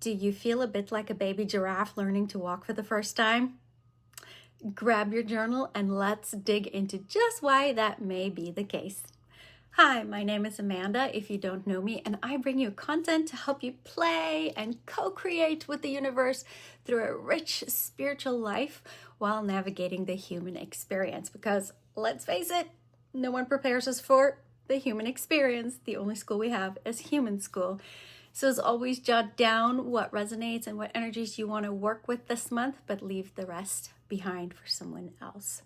Do you feel a bit like a baby giraffe learning to walk for the first time? Grab your journal and let's dig into just why that may be the case. Hi, my name is Amanda, if you don't know me, and I bring you content to help you play and co-create with the universe through a rich spiritual life while navigating the human experience. Because let's face it, no one prepares us for the human experience. The only school we have is human school. So as always, jot down what resonates and what energies you want to work with this month, but leave the rest behind for someone else.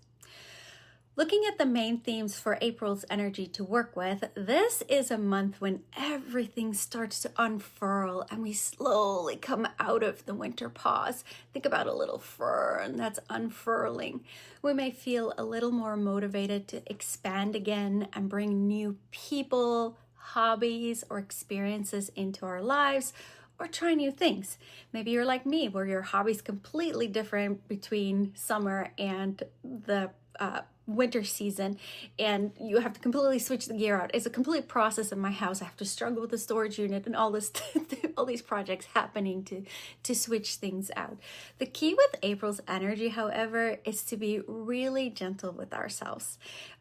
Looking at the main themes for April's energy to work with, this is a month when everything starts to unfurl and we slowly come out of the winter pause. Think about a little fern that's unfurling. We may feel a little more motivated to expand again and bring new people, hobbies, or experiences into our lives, or try new things. Maybe you're like me, where your hobby's completely different between summer and the winter season, and you have to completely switch the gear out. It's a complete process in my house. I have to struggle with the storage unit and all this, all these projects happening to switch things out. The key with April's energy, however, is to be really gentle with ourselves.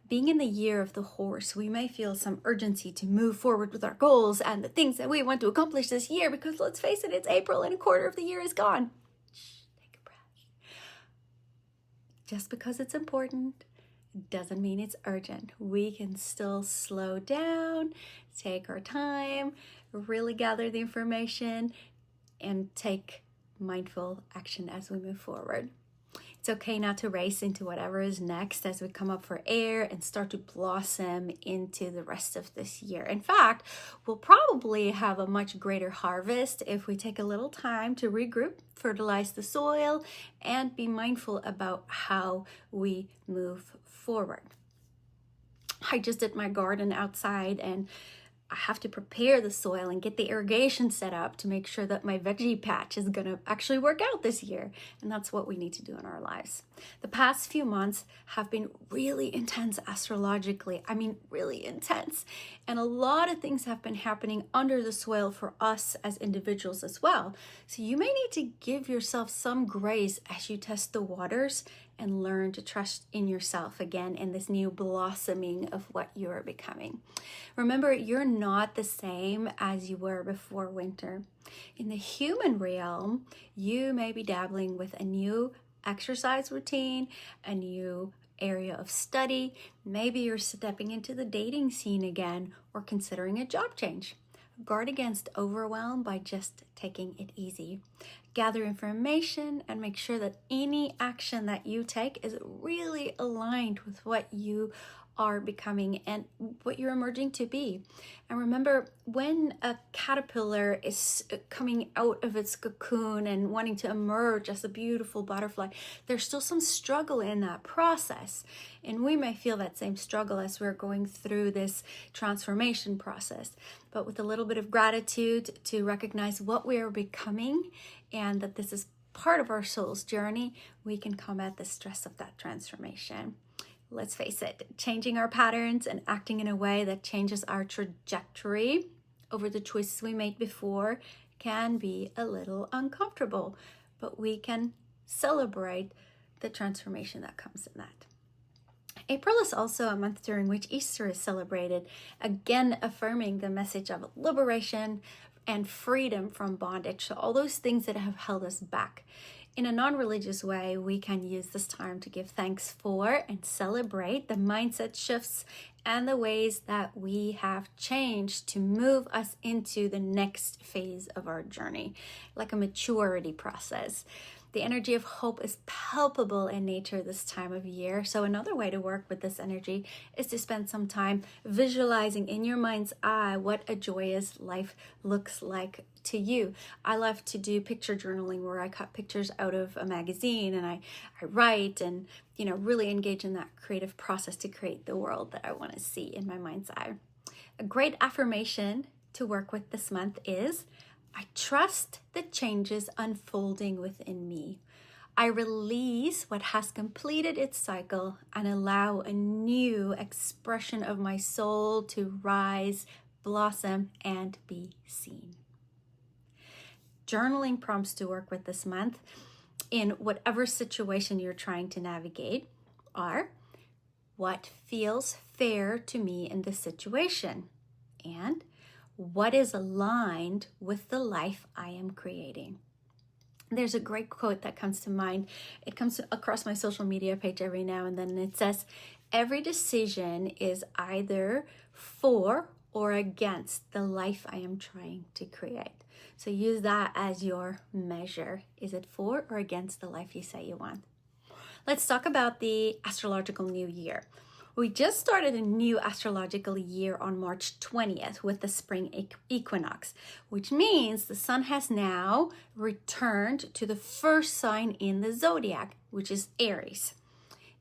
Being in the year of the horse, we may feel some urgency to move forward with our goals and the things that we want to accomplish this year, because let's face it, it's April and a quarter of the year is gone. Shh, take a breath. Just because it's important doesn't mean it's urgent. We can still slow down, take our time, really gather the information, and take mindful action as we move forward. It's okay not to race into whatever is next as we come up for air and start to blossom into the rest of this year. In fact, we'll probably have a much greater harvest if we take a little time to regroup, fertilize the soil, and be mindful about how we move forward. I just did my garden outside, and I have to prepare the soil and get the irrigation set up to make sure that my veggie patch is going to actually work out this year. And that's what we need to do in our lives. The past few months have been really intense astrologically. I mean, really intense. And a lot of things have been happening under the soil for us as individuals as well. So you may need to give yourself some grace as you test the waters and learn to trust in yourself again in this new blossoming of what you're becoming. Remember, you're not the same as you were before winter. In the human realm, you may be dabbling with a new exercise routine, a new area of study. Maybe you're stepping into the dating scene again or considering a job change. Guard against overwhelm by just taking it easy. Gather information and make sure that any action that you take is really aligned with what you are becoming and what you're emerging to be. And remember, when a caterpillar is coming out of its cocoon and wanting to emerge as a beautiful butterfly, there's still some struggle in that process. And we may feel that same struggle as we're going through this transformation process. But with a little bit of gratitude to recognize what we are becoming and that this is part of our soul's journey, we can combat the stress of that transformation. Let's face it, changing our patterns and acting in a way that changes our trajectory over the choices we made before can be a little uncomfortable, but we can celebrate the transformation that comes in that. April is also a month during which Easter is celebrated, again affirming the message of liberation and freedom from bondage, so all those things that have held us back. In a non-religious way, we can use this time to give thanks for and celebrate the mindset shifts and the ways that we have changed to move us into the next phase of our journey, like a maturity process. The energy of hope is palpable in nature this time of year. So another way to work with this energy is to spend some time visualizing in your mind's eye what a joyous life looks like to you. I love to do picture journaling where I cut pictures out of a magazine and I write and, really engage in that creative process to create the world that I want to see in my mind's eye. A great affirmation to work with this month is, I trust the changes unfolding within me. I release what has completed its cycle and allow a new expression of my soul to rise, blossom, and be seen. journaling prompts to work with this month in whatever situation you're trying to navigate are: what feels fair to me in this situation? And what is aligned with the life I am creating? There's a great quote that comes to mind. It comes across my social media page every now and then, and it says, every decision is either for or against the life I am trying to create. So use that as your measure. Is it for or against the life you say you want? Let's talk about the Astrological New Year. We just started a new astrological year on March 20th with the spring equinox, which means the sun has now returned to the first sign in the zodiac, which is Aries.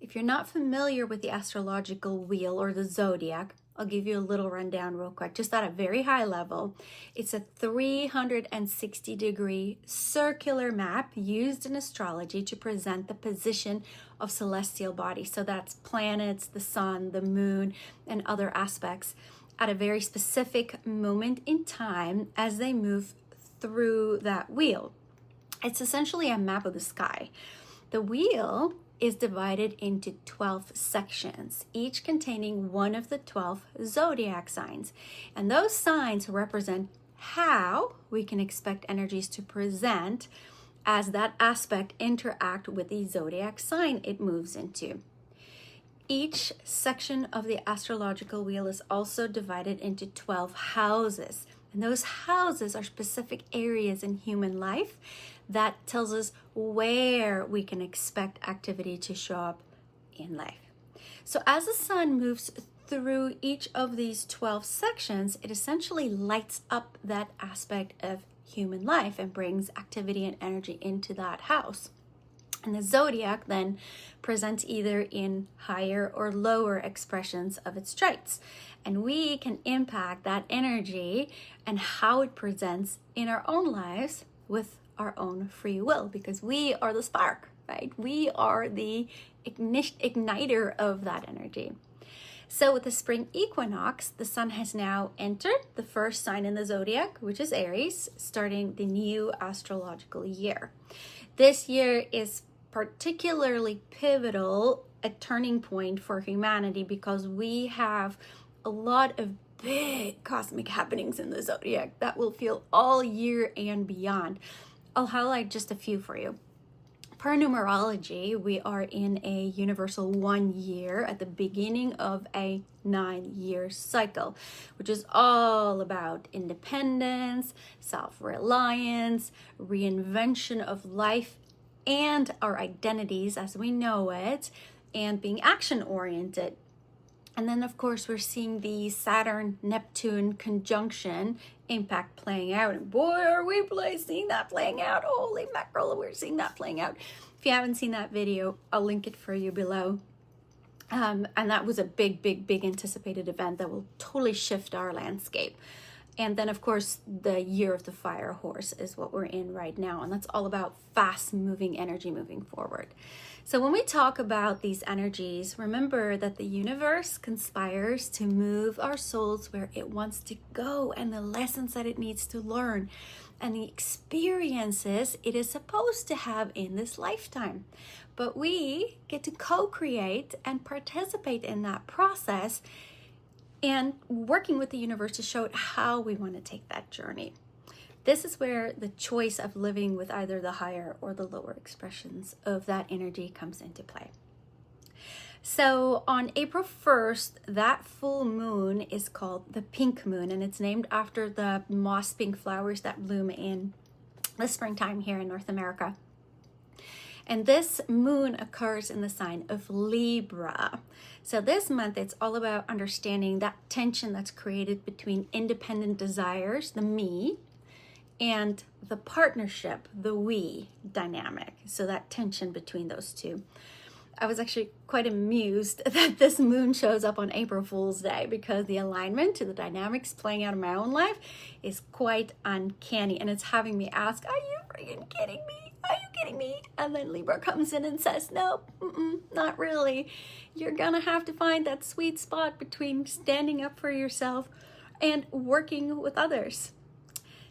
If you're not familiar with the astrological wheel or the zodiac, I'll give you a little rundown real quick, just at a very high level. It's a 360-degree circular map used in astrology to present the position of celestial bodies. So that's planets, the sun, the moon, and other aspects at a very specific moment in time as they move through that wheel. It's essentially a map of the sky. The wheel is divided into 12 sections, each containing one of the 12 zodiac signs. And those signs represent how we can expect energies to present as that aspect interact with the zodiac sign it moves into. Each section of the astrological wheel is also divided into 12 houses. And those houses are specific areas in human life that tells us where we can expect activity to show up in life. So as the sun moves through each of these 12 sections, it essentially lights up that aspect of human life and brings activity and energy into that house. And the zodiac then presents either in higher or lower expressions of its traits. And we can impact that energy and how it presents in our own lives with our own free will, because we are the spark, right? We are the igniter of that energy. So with the spring equinox, the sun has now entered the first sign in the zodiac, which is Aries, starting the new astrological year. This year is particularly pivotal, a turning point for humanity, because we have a lot of big cosmic happenings in the zodiac that will feel all year and beyond. I'll highlight just a few for you. Per numerology, we are in a universal 1 year at the beginning of a 9-year cycle, which is all about independence, self-reliance, reinvention of life and our identities as we know it, and being action-oriented. And then, of course, we're seeing the Saturn-Neptune conjunction impact playing out. And boy, are we seeing that playing out. Holy mackerel, we're seeing that playing out. If you haven't seen that video, I'll link it for you below. And that was a big anticipated event that will totally shift our landscape. And then, of course, the year of the fire horse is what we're in right now. And that's all about fast-moving energy moving forward. So when we talk about these energies, remember that the universe conspires to move our souls where it wants to go and the lessons that it needs to learn and the experiences it is supposed to have in this lifetime. But we get to co-create and participate in that process and working with the universe to show it how we want to take that journey. This is where the choice of living with either the higher or the lower expressions of that energy comes into play. So on April 1st, that full moon is called the pink moon, and it's named after the moss pink flowers that bloom in the springtime here in North America. And this moon occurs in the sign of Libra. So this month, it's all about understanding that tension that's created between independent desires, the me, and the partnership, the we dynamic. So that tension between those two. I was actually quite amused that this moon shows up on April Fool's Day, because the alignment to the dynamics playing out in my own life is quite uncanny. And it's having me ask, are you freaking kidding me? Are you kidding me? And then Libra comes in and says, no, not really. You're gonna have to find that sweet spot between standing up for yourself and working with others.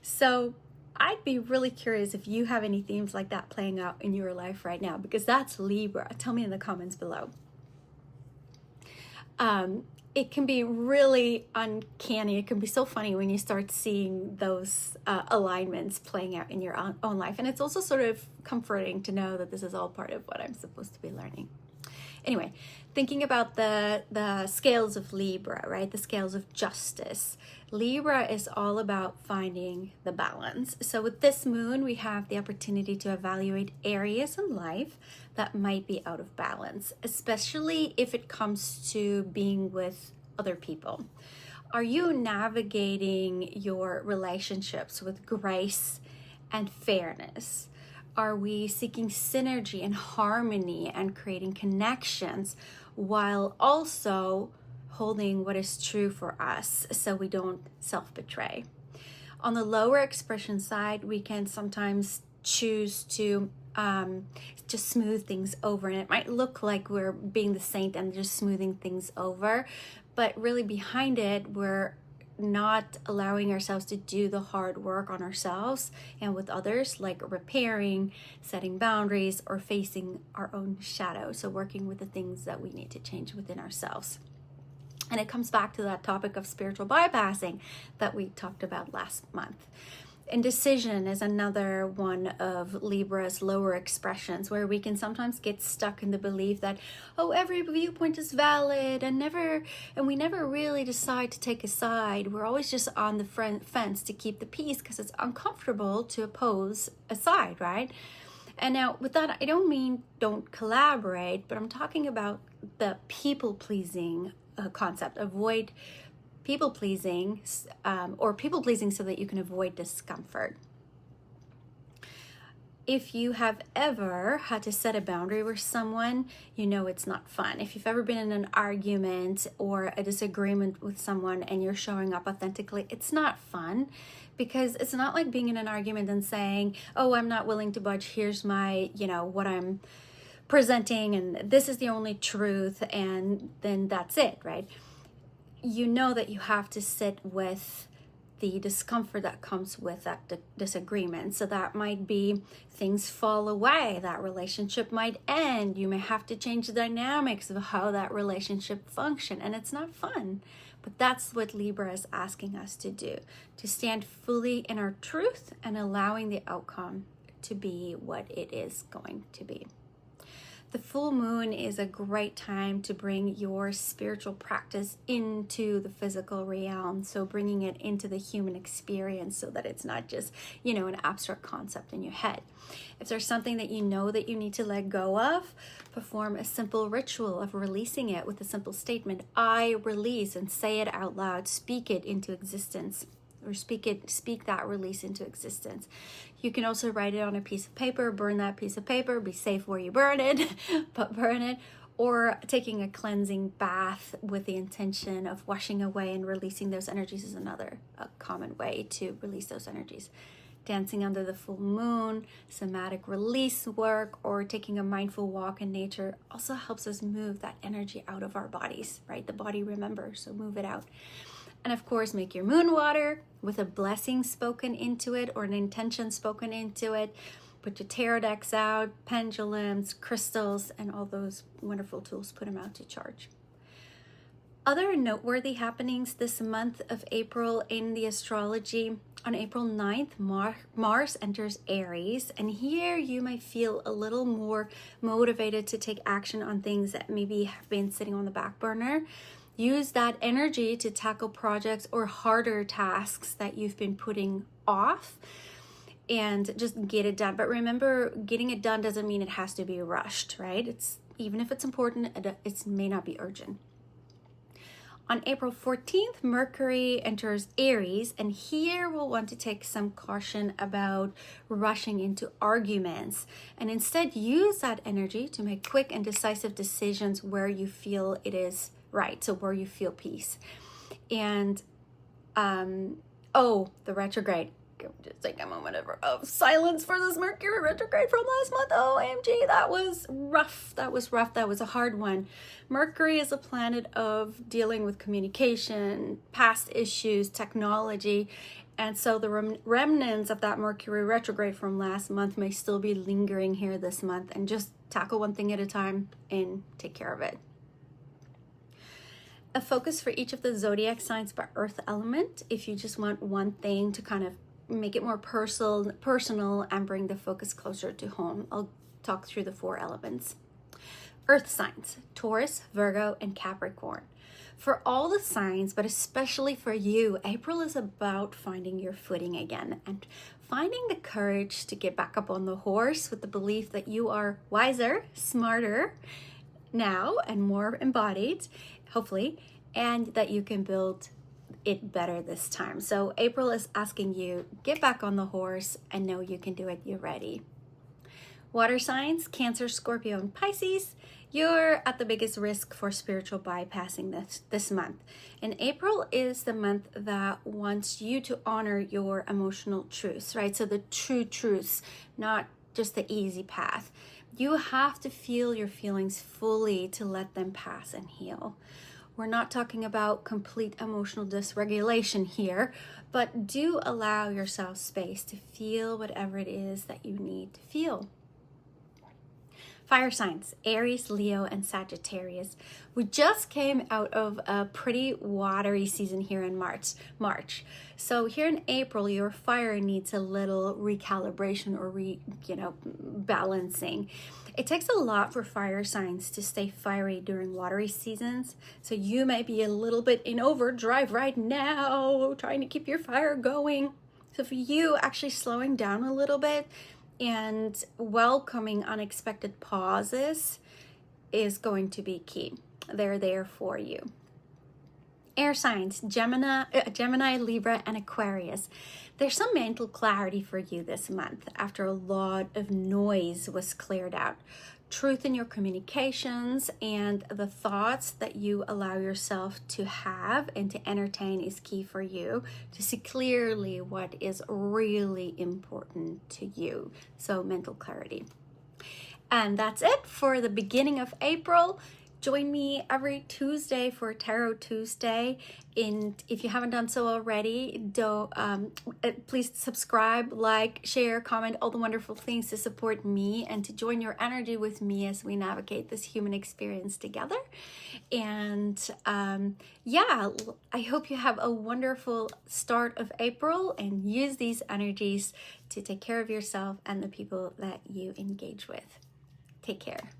So I'd be really curious if you have any themes like that playing out in your life right now, because that's Libra. Tell me in the comments below. It can be really uncanny. It can be so funny when you start seeing those alignments playing out in your own life. And it's also sort of comforting to know that this is all part of what I'm supposed to be learning. Anyway, thinking about the scales of Libra, right? The scales of justice. Libra is all about finding the balance. So with this moon, we have the opportunity to evaluate areas in life that might be out of balance, especially if it comes to being with other people. Are you navigating your relationships with grace and fairness? Are we seeking synergy and harmony and creating connections while also holding what is true for us so we don't self-betray? On the lower expression side, we can sometimes choose to just smooth things over, and it might look like we're being the saint and just smoothing things over, but really behind it, we're not allowing ourselves to do the hard work on ourselves and with others, like repairing, setting boundaries, or facing our own shadow. So working with the things that we need to change within ourselves. And it comes back to that topic of spiritual bypassing that we talked about last month. Indecision is another one of Libra's lower expressions, where we can sometimes get stuck in the belief that, oh, every viewpoint is valid and we never really decide to take a side. We're always just on the fence to keep the peace because it's uncomfortable to oppose a side, right? And now with that, I don't mean don't collaborate, but I'm talking about the people-pleasing concept. Avoid people-pleasing or people-pleasing so that you can avoid discomfort. If you have ever had to set a boundary with someone, you know it's not fun. If you've ever been in an argument or a disagreement with someone and you're showing up authentically, it's not fun, because it's not like being in an argument and saying, oh, I'm not willing to budge. Here's my, what I'm presenting, and this is the only truth, and then that's it, right? You know that you have to sit with the discomfort that comes with that disagreement. So that might be things fall away, that relationship might end, you may have to change the dynamics of how that relationship function, and it's not fun. But that's what Libra is asking us to do, to stand fully in our truth and allowing the outcome to be what it is going to be. The full moon is a great time to bring your spiritual practice into the physical realm. So bringing it into the human experience so that it's not just, an abstract concept in your head. If there's something that you know that you need to let go of, perform a simple ritual of releasing it with a simple statement, I release, and say it out loud, speak it into existence. Or speak that release into existence. You can also write it on a piece of paper, burn that piece of paper, be safe where you burn it, but burn it. Or taking a cleansing bath with the intention of washing away and releasing those energies is another common way to release those energies. Dancing under the full moon, somatic release work, or taking a mindful walk in nature also helps us move that energy out of our bodies, right? The body remembers, so move it out. And of course, make your moon water with a blessing spoken into it or an intention spoken into it. Put your tarot decks out, pendulums, crystals, and all those wonderful tools, put them out to charge. Other noteworthy happenings this month of April in the astrology. On April 9th, Mars enters Aries, and here you might feel a little more motivated to take action on things that maybe have been sitting on the back burner. Use that energy to tackle projects or harder tasks that you've been putting off and just get it done. But remember, getting it done doesn't mean it has to be rushed, right? Even if it's important, it may not be urgent. On April 14th, Mercury enters Aries, and here we'll want to take some caution about rushing into arguments, and instead use that energy to make quick and decisive decisions where you feel it is right, so where you feel peace. And the retrograde, can we just take a moment of silence for this Mercury retrograde from last month? OMG, that was rough. That was rough. That was a hard one. Mercury is a planet of dealing with communication, past issues, technology. And so the remnants of that Mercury retrograde from last month may still be lingering here this month, and just tackle one thing at a time and take care of it. A focus for each of the zodiac signs by earth element, if you just want one thing to kind of make it more personal and bring the focus closer to home. I'll talk through the 4 elements. Earth signs, Taurus, Virgo, and Capricorn. For all the signs, but especially for you, April is about finding your footing again and finding the courage to get back up on the horse with the belief that you are wiser, smarter now and more embodied, hopefully, and that you can build it better this time. So April is asking you, get back on the horse and know you can do it. You're ready. Water signs, Cancer, Scorpio, and Pisces. You're at the biggest risk for spiritual bypassing this month. And April is the month that wants you to honor your emotional truths, right? So the true truths, not just the easy path. You have to feel your feelings fully to let them pass and heal. We're not talking about complete emotional dysregulation here, but do allow yourself space to feel whatever it is that you need to feel. Fire signs, Aries, Leo, and Sagittarius. We just came out of a pretty watery season here in March. So here in April, your fire needs a little recalibration or balancing. It takes a lot for fire signs to stay fiery during watery seasons. So you may be a little bit in overdrive right now, trying to keep your fire going. So for you, actually slowing down a little bit and welcoming unexpected pauses is going to be key. They're there for you. Air signs, Gemini, Libra, and Aquarius. There's some mental clarity for you this month after a lot of noise was cleared out. Truth in your communications and the thoughts that you allow yourself to have and to entertain is key for you to see clearly what is really important to you. So mental clarity. And that's it for the beginning of April. Join me every Tuesday for Tarot Tuesday. And if you haven't done so already, please subscribe, like, share, comment, all the wonderful things to support me and to join your energy with me as we navigate this human experience together. And I hope you have a wonderful start of April and use these energies to take care of yourself and the people that you engage with. Take care.